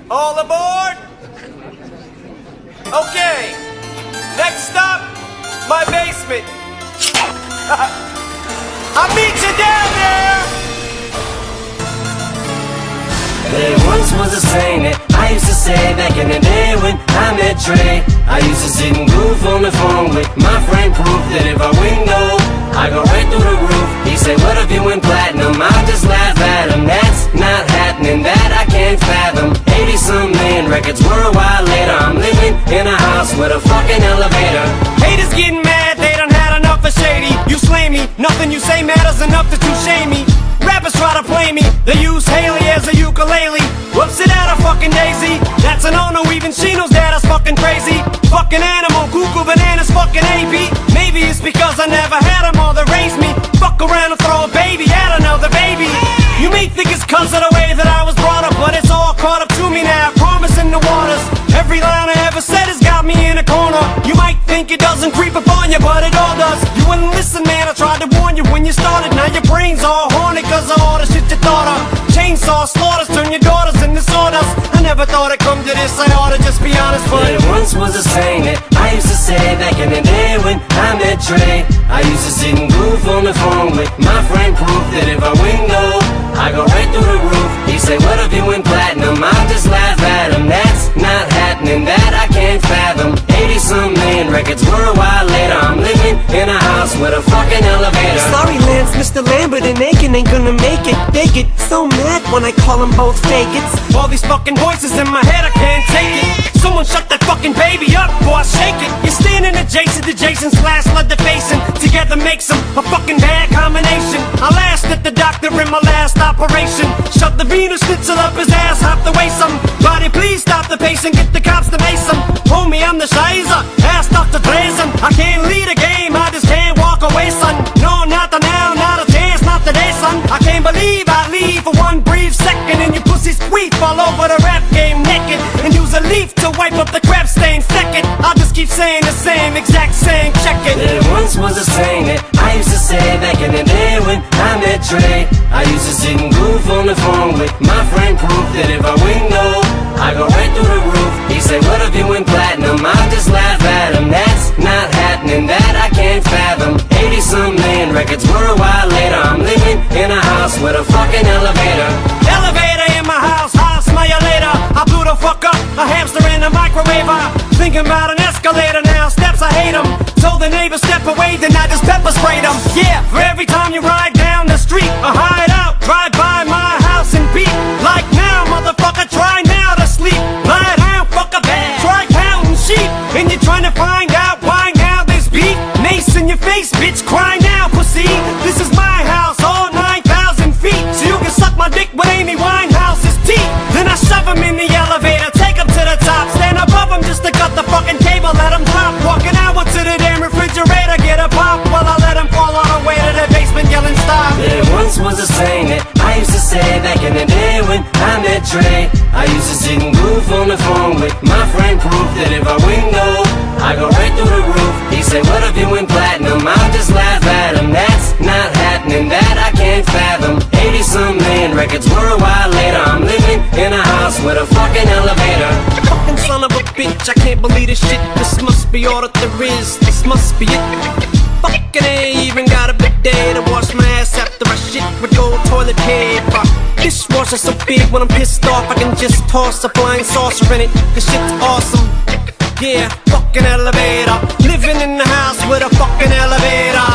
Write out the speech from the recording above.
All aboard? Okay. Next stop, my basement. I'll meet you down there. There once was a saying that I used to say back in the day when I met Trey. I used to sit and goof on the phone with my friend Proof that if I win gold, I go right through the roof. He said, what if you win platinum? I'll just laugh at him. That's not happening, that I can't fathom. 80-some million records were a while later. I'm living in a house with a fucking elevator. Haters getting mad, they done had enough of shady. You slay me, nothing you say matters enough that you shame me. Rappers try to play me, they use Haley as a ukulele. Whoops it out a fucking daisy. That's a no-no, even she knows that I was fucking crazy. Fucking animal, cuckoo bananas, fucking AP. Maybe it's because I never had a mother raise me. Fuck around and throw a baby at another baby. You may think it's cause of the way that I was brought up, but it's all caught up to me now, promise in the waters. Every line I ever said has got me in a corner. You might think it doesn't creep up on you, but it all does. You wouldn't listen, man, I tried to warn you when you started. Now your brain's all haunted cause of all the shit you thought of. Chainsaw slaughters, turn your daughters into sawdust. I never thought it'd come to this, I oughta just be honest, but there once was a saying that I used to say back in the day when I met Trey. I used to sit and goof on the phone with my friend Proof that if I win gold, I go right through the roof. He said, what if you win platinum? I'll just laugh at him. That's not happening, that I can't fathom. 80-some million records were a while later. I'm living in a house with a fucking elevator. Sorry Lance, Mr. Lambert and Aiken ain't gonna make it. They get so mad when I call them both faggots. all these fucking voices in my head, I can't take it. Someone shut that fucking baby up before I shake it. You're standing adjacent to Jason slash leather facing. Together makes them a fucking bad combination. I last at the doctor in my last operation. Shut the Venus schnitzel up his ass, hopped away some. Body, please stop the pace and get the cops to mace him. Homie, I'm the Shizer, ask Dr. Drazen. I can't lead a game, I just can't walk away, son. No, not the now, not a chance, not today, son. I can't believe I leave for one brief second and you pussies squeak all over the rap game naked. And use a leaf to wipe up the crap stain second. I'll just keep saying the same, exact same, check it. There once was a saying that I used to say back in the day when I met Trey. I used to sit and goof on the phone with my friend Proof that if I win gold, I go right through the roof. He said, what if you win platinum? I'll just laugh at him. That's not happening, that I can't fathom. 80-some million records were a while later. I'm living in a house with a fucking elevator. Elevator in my house, I'll smell you later. I blew the fuck up, a hamster in a microwaver. Thinking about an escalator now, steps I hate them. Told the neighbor step away, then I just pepper sprayed them. Yeah, for every time you ride down the street or hide out, drive by my house and beat. Like now, motherfucker, try now to sleep. Lie down, fuck a bed, try counting sheep. And you're trying to find out why now there's beef. Mace in your face, bitch, cry now, pussy. This is my house, all 9,000 feet. So you can suck my dick with Amy Winehouse's teeth. Then I shove him in the elevator, take him to the top. Stand above him just to cut the fucking cable, let him drop. Walking out to the damn refrigerator, get a pop. While I let him fall all the way to the basement yelling stop. There once was a saying that I used to say back in the day when I met Trey. I used to sit and goof on the phone with my friend Proof that if I win gold, I go right through the roof. He said, what if you win platinum? I'll just laugh at him. That's not happening, that I can't fathom. 80-some million records were a while later. I'm living in a house with a fucking elevator. Fucking son of a bitch, I can't believe this shit. This must be all that there is, this must be it. Fucking ain't even got a bidet to wash my ass after I shit with gold toilet paper. Dishwasher so big when I'm pissed off I can just toss a flying saucer in it. This shit's awesome. Yeah, fucking elevator. Living in the house with a fucking elevator.